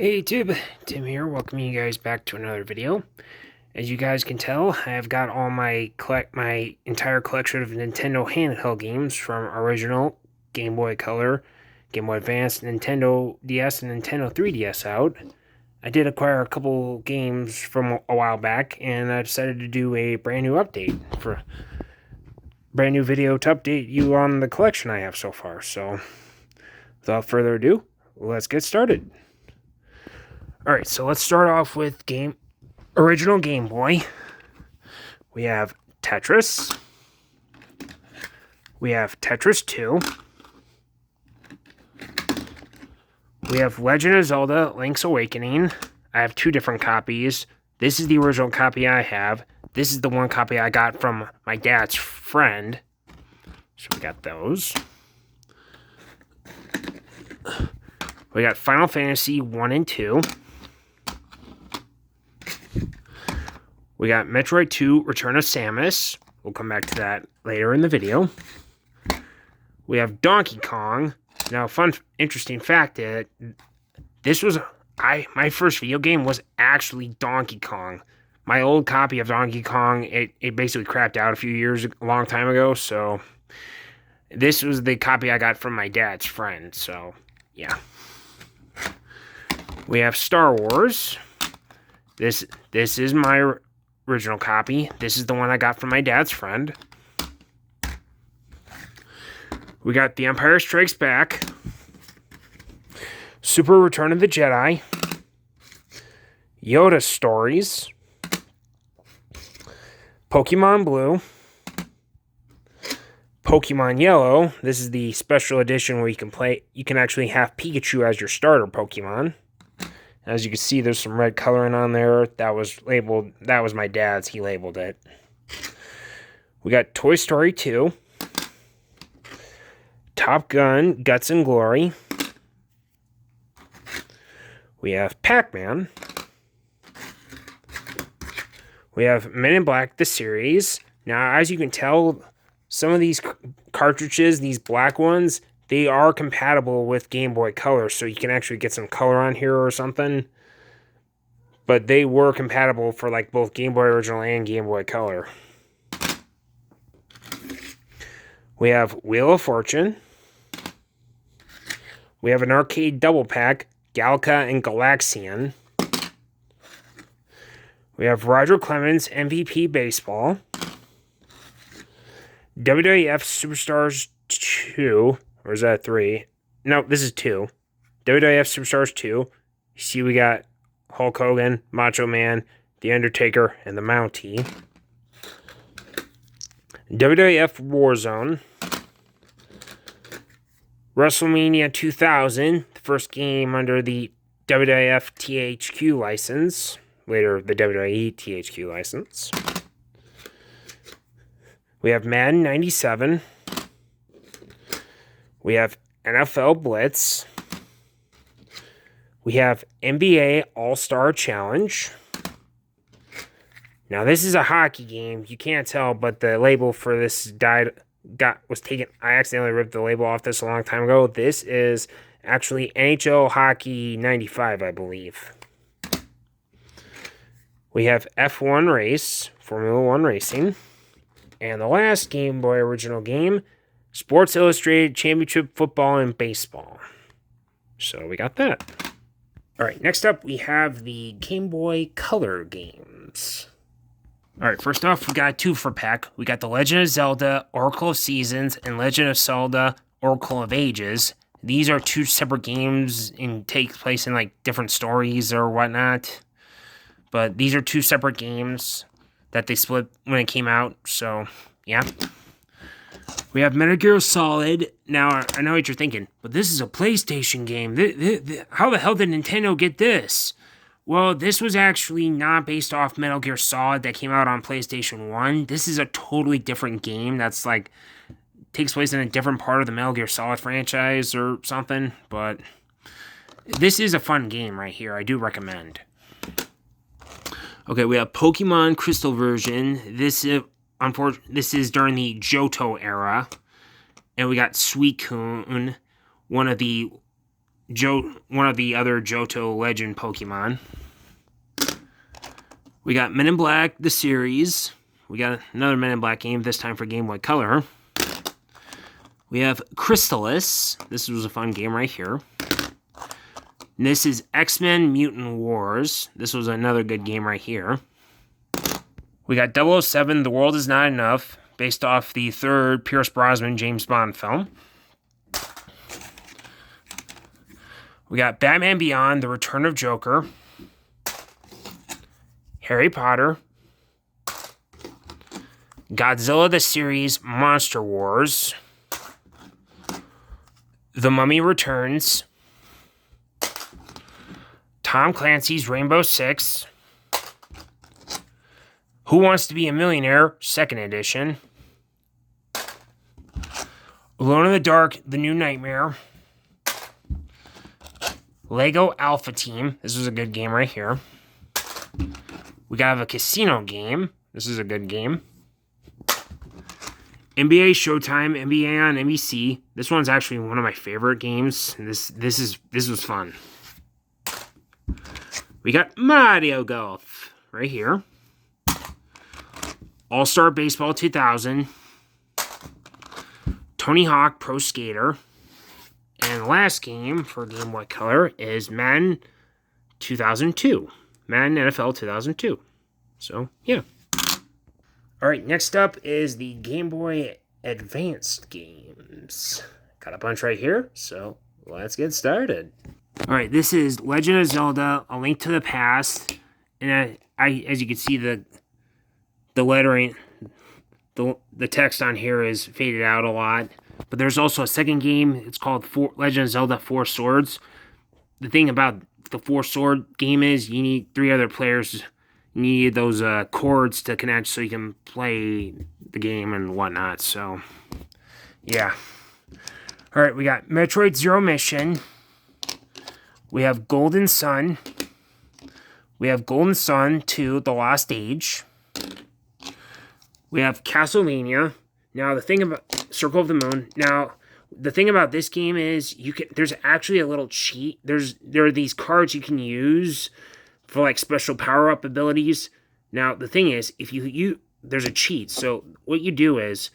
Hey YouTube, Tim here, welcoming you guys back to another video. As you guys can tell, I've got all my entire collection of Nintendo handheld games from original Game Boy Color, Game Boy Advance, Nintendo DS, and Nintendo 3DS out. I did acquire a couple games from a while back, and I decided to do a brand new video to update you on the collection I have so far. So, without further ado, let's get started. Alright, so let's start off with original Game Boy. We have Tetris. We have Tetris 2. We have Legend of Zelda Link's Awakening. I have two different copies. This is the original copy I have. This is the one copy I got from my dad's friend. So we got those. We got Final Fantasy 1 and 2. We got Metroid 2 Return of Samus. We'll come back to that later in the video. We have Donkey Kong. Now, interesting fact that this was my first video game was actually Donkey Kong. My old copy of Donkey Kong, it basically crapped out a long time ago, so this was the copy I got from my dad's friend, so yeah. We have Star Wars. This is my original copy. This is the one I got from my dad's friend. We got The Empire Strikes Back, Super Return of the Jedi, Yoda Stories, Pokemon Blue, Pokemon Yellow. This is the special edition where you can actually have Pikachu as your starter Pokemon. As you can see, there's some red coloring on there. That was my dad's. He labeled it. We got Toy Story 2. Top Gun, Guts and Glory. We have Pac-Man. We have Men in Black, the series. Now, as you can tell, some of these cartridges, these black ones, they are compatible with Game Boy Color, so you can actually get some color on here or something. But they were compatible for like both Game Boy Original and Game Boy Color. We have Wheel of Fortune. We have an arcade double pack, Galca and Galaxian. We have Roger Clemens MVP Baseball. WWF Superstars 2. Or is that 3? No, this is 2. WWF Superstars 2. You see we got Hulk Hogan, Macho Man, The Undertaker, and the Mountie. WWF Warzone. WrestleMania 2000, the first game under the WWF THQ license. Later, the WWE THQ license. We have Madden 97. We have NFL Blitz. We have NBA All-Star Challenge. Now, this is a hockey game. You can't tell, but the label for this was taken. I accidentally ripped the label off this a long time ago. This is actually NHL Hockey 95, I believe. We have F1 Race, Formula 1 Racing. And the last Game Boy original game, Sports Illustrated Championship Football and Baseball. So we got that. Alright, next up we have the Game Boy Color games. Alright, first off, we got a 2-for-pack. We got The Legend of Zelda, Oracle of Seasons, and Legend of Zelda, Oracle of Ages. These are two separate games and take place in like different stories or whatnot. But these are two separate games that they split when it came out, so yeah. We have Metal Gear Solid. Now, I know what you're thinking, but this is a PlayStation game. How the hell did Nintendo get this? Well, this was actually not based off Metal Gear Solid that came out on PlayStation 1. This is a totally different game that's like, takes place in a different part of the Metal Gear Solid franchise or something, but this is a fun game right here. I do recommend. Okay, we have Pokemon Crystal version. This is during the Johto era. And we got Suicune, one of the one of the other Johto Legend Pokemon. We got Men in Black, the series. We got another Men in Black game, this time for Game Boy Color. We have Crystallis. This was a fun game right here. And this is X-Men Mutant Wars. This was another good game right here. We got 007, The World Is Not Enough, based off the third Pierce Brosnan James Bond film. We got Batman Beyond, The Return of Joker. Harry Potter. Godzilla the Series, Monster Wars. The Mummy Returns. Tom Clancy's Rainbow Six. Who Wants to Be a Millionaire, 2nd edition. Alone in the Dark, The New Nightmare. Lego Alpha Team. This was a good game right here. We got a casino game. This is a good game. NBA Showtime, NBA on NBC. This one's actually one of my favorite games. This was fun. We got Mario Golf right here. All-Star Baseball 2000. Tony Hawk Pro Skater. And the last game for Game Boy Color is Madden 2002. Madden NFL 2002. So, yeah. Alright, next up is the Game Boy Advanced games. Got a bunch right here, so let's get started. Alright, this is Legend of Zelda, A Link to the Past. And as you can see, the lettering, the text on here is faded out a lot. But there's also a second game. It's called Legend of Zelda 4 Swords. The thing about the 4 Sword game is you need 3 other players. You need those cords to connect so you can play the game and whatnot. So, yeah. Alright, we got Metroid Zero Mission. We have Golden Sun. We have Golden Sun 2, The Lost Age. We have Castlevania. Now, the thing about Circle of the Moon. Now, the thing about this game is there's actually a little cheat. There are these cards you can use for like special power-up abilities. Now, the thing is, if there's a cheat. So, what you do is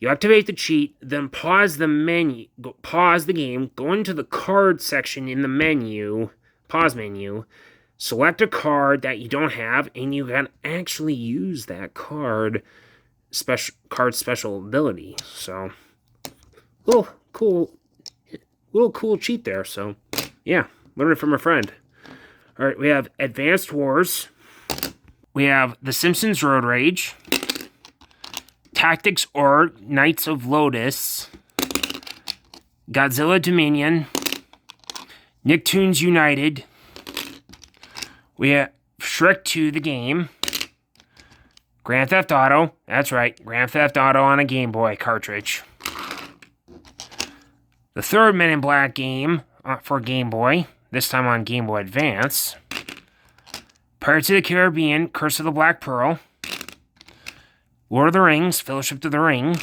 you activate the cheat, then pause the menu, pause the game, go into the card section in the menu, pause menu, select a card that you don't have, and you can actually use that card special ability. So, little cool cheat there. So, yeah, learn it from a friend. All right, we have Advanced Wars. We have The Simpsons Road Rage. Tactics or Knights of Lotus. Godzilla Dominion. Nicktoons United. We have Shrek 2 the game. Grand Theft Auto. That's right, Grand Theft Auto on a Game Boy cartridge. The third Men in Black game for Game Boy. This time on Game Boy Advance. Pirates of the Caribbean, Curse of the Black Pearl. Lord of the Rings, Fellowship of the Ring.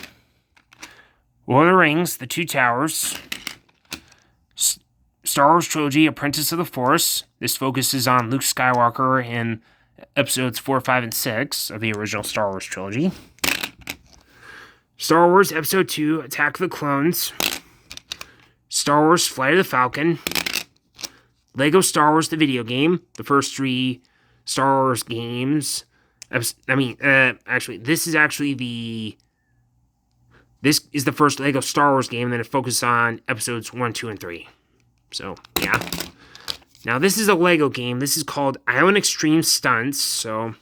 Lord of the Rings, The Two Towers. Star Wars Trilogy, Apprentice of the Force. This focuses on Luke Skywalker in episodes 4, 5, and 6 of the original Star Wars trilogy. Star Wars Episode 2, Attack of the Clones. Star Wars Flight of the Falcon. Lego Star Wars the video game. The first 3 Star Wars games. Actually, this is the first Lego Star Wars game that it focuses on episodes 1, 2, and 3. So, yeah. Now, this is a Lego game. This is called Island Extreme Stunts. So,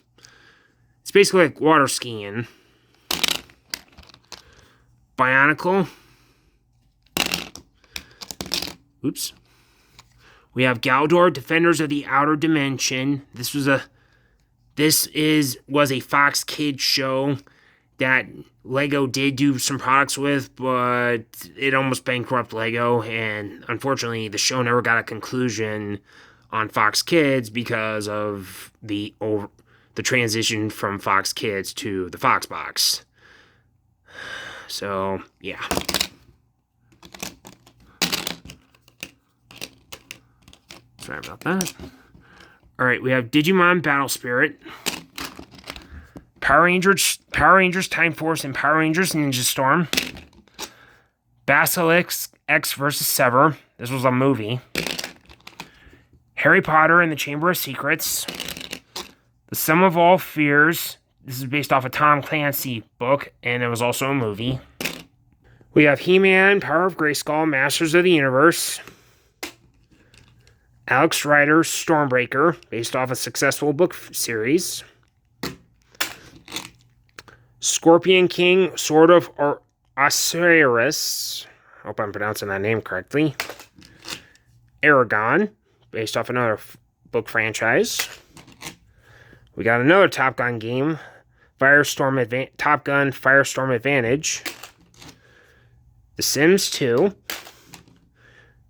it's basically like water skiing. Bionicle. Oops. We have Galdor, Defenders of the Outer Dimension. This was a Fox Kids show that Lego did do some products with, but it almost bankrupted Lego, and unfortunately the show never got a conclusion on Fox Kids because of the transition from Fox Kids to the Fox Box. So, yeah. Sorry about that. All right, we have Digimon Battle Spirit, Power Rangers Time Force, and Power Rangers Ninja Storm. Basilisk X vs. Sever. This was a movie. Harry Potter and the Chamber of Secrets. The Sum of All Fears. This is based off a Tom Clancy book, and it was also a movie. We have He-Man, Power of Grayskull, Masters of the Universe. Alex Rider, Stormbreaker, based off a successful book series. Scorpion King, Sword of Osiris. Hope I'm pronouncing that name correctly. Aragon, based off another book franchise. We got another Top Gun game. Top Gun Firestorm Advantage. The Sims 2.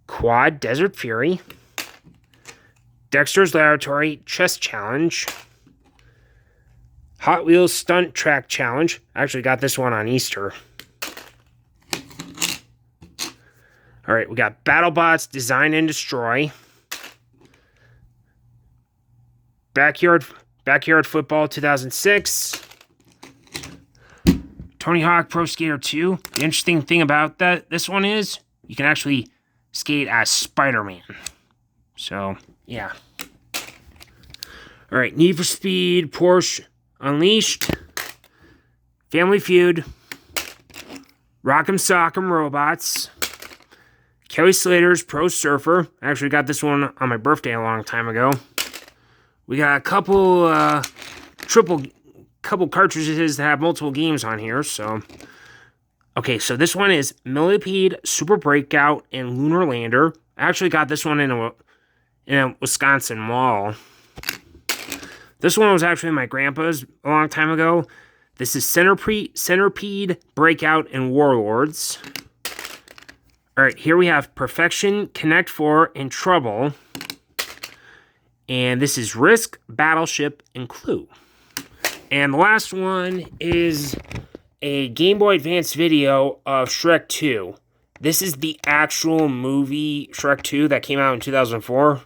Quad Desert Fury. Dexter's Laboratory Chess Challenge. Hot Wheels Stunt Track Challenge. I actually got this one on Easter. Alright, we got BattleBots Design and Destroy. Backyard Football 2006. Tony Hawk Pro Skater 2. The interesting thing about this one is you can actually skate as Spider-Man. So, yeah. Alright, Need for Speed, Porsche Unleashed, Family Feud, Rock'em Sock'em Robots, Kelly Slater's Pro Surfer. I actually got this one on my birthday a long time ago. We got a couple cartridges that have multiple games on here, so. Okay, so this one is Millipede, Super Breakout, and Lunar Lander. I actually got this one in a Wisconsin mall. This one was actually my grandpa's a long time ago. This is Centipede, Breakout, and Warlords. Alright, here we have Perfection, Connect 4, and Trouble. And this is Risk, Battleship, and Clue. And the last one is a Game Boy Advance video of Shrek 2. This is the actual movie Shrek 2 that came out in 2004.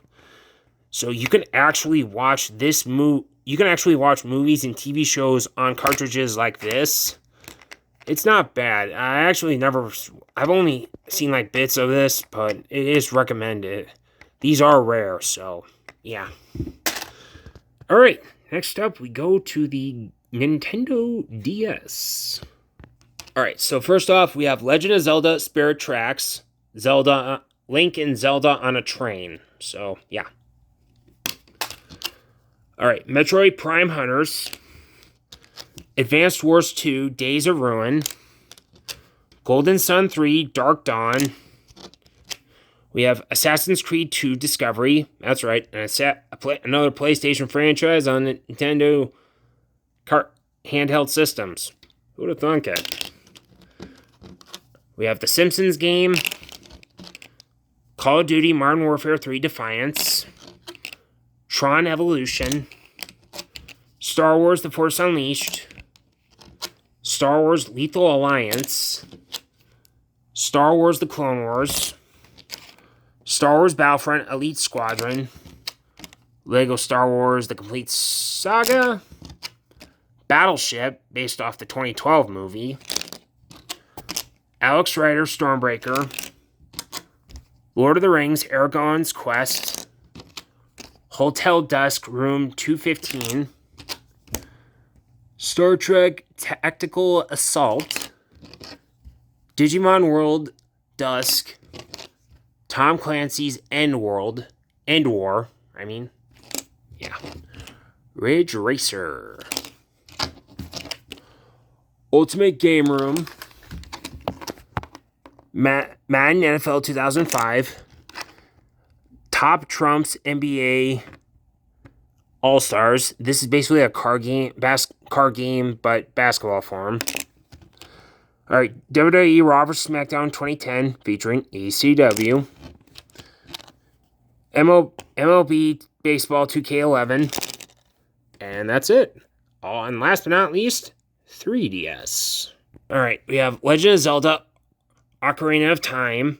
So you can actually watch you can actually watch movies and TV shows on cartridges like this. It's not bad. I've only seen like bits of this, but it is recommended. These are rare, so yeah. Alright, next up we go to the Nintendo DS. Alright, so first off we have Legend of Zelda Spirit Tracks, Link and Zelda on a Train. So, yeah. Alright, Metroid Prime Hunters, Advanced Wars 2, Days of Ruin, Golden Sun 3, Dark Dawn. We have Assassin's Creed 2, Discovery. That's right, another PlayStation franchise on Nintendo handheld systems. Who would have thunk it? We have The Simpsons game, Call of Duty Modern Warfare 3, Defiance, Tron Evolution, Star Wars The Force Unleashed, Star Wars Lethal Alliance, Star Wars The Clone Wars, Star Wars Battlefront Elite Squadron, Lego Star Wars The Complete Saga, Battleship, based off the 2012 movie, Alex Rider Stormbreaker, Lord of the Rings Aragorn's Quest, Hotel Dusk Room 215, Star Trek Tactical Assault, Digimon World Dusk, Tom Clancy's End War, Ridge Racer, Ultimate Game Room, Madden NFL 2005, Top Trumps NBA All-Stars. This is basically a card game, but basketball form. Alright, WWE Raw vs. SmackDown 2010 featuring ECW. MLB Baseball 2K11. And that's it. And last but not least, 3DS. Alright, we have Legend of Zelda Ocarina of Time,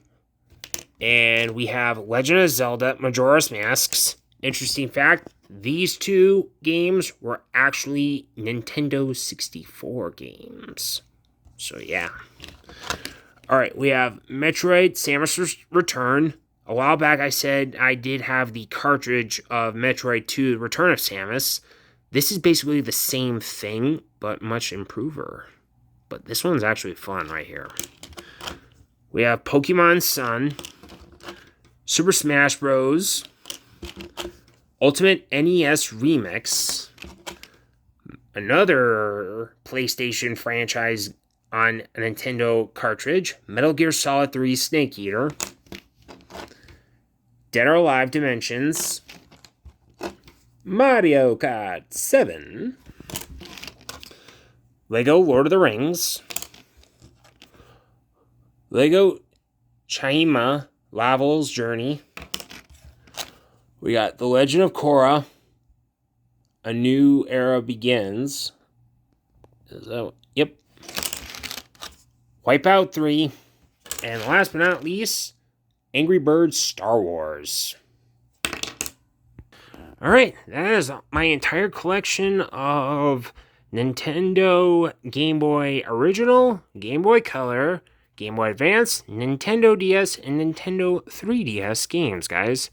And we have Legend of Zelda Majora's Masks. Interesting fact, these two games were actually Nintendo 64 games. So yeah. Alright, we have Metroid Samus Return. A while back I said I did have the cartridge of Metroid 2 Return of Samus. This is basically the same thing, but much improver. But this one's actually fun right here. We have Pokemon Sun, Super Smash Bros., Ultimate NES Remix, another PlayStation franchise on a Nintendo cartridge, Metal Gear Solid 3 Snake Eater, Dead or Alive Dimensions, Mario Kart 7, Lego Lord of the Rings, Lego Chaima Laval's Journey. We got The Legend of Korra, A New Era Begins. Yep. Wipeout 3. And last but not least, Angry Birds Star Wars. Alright, that is my entire collection of Nintendo Game Boy Original, Game Boy Color, Game Boy Advance, Nintendo DS, and Nintendo 3DS games, guys.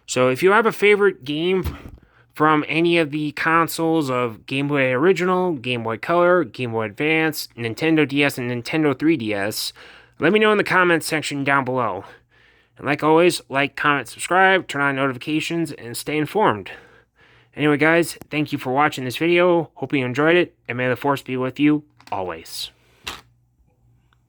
So if you have a favorite game from any of the consoles of Game Boy Original, Game Boy Color, Game Boy Advance, Nintendo DS, and Nintendo 3DS, let me know in the comments section down below. And like always, like, comment, subscribe, turn on notifications, and stay informed. Anyway, guys, thank you for watching this video. Hope you enjoyed it, and may the Force be with you always.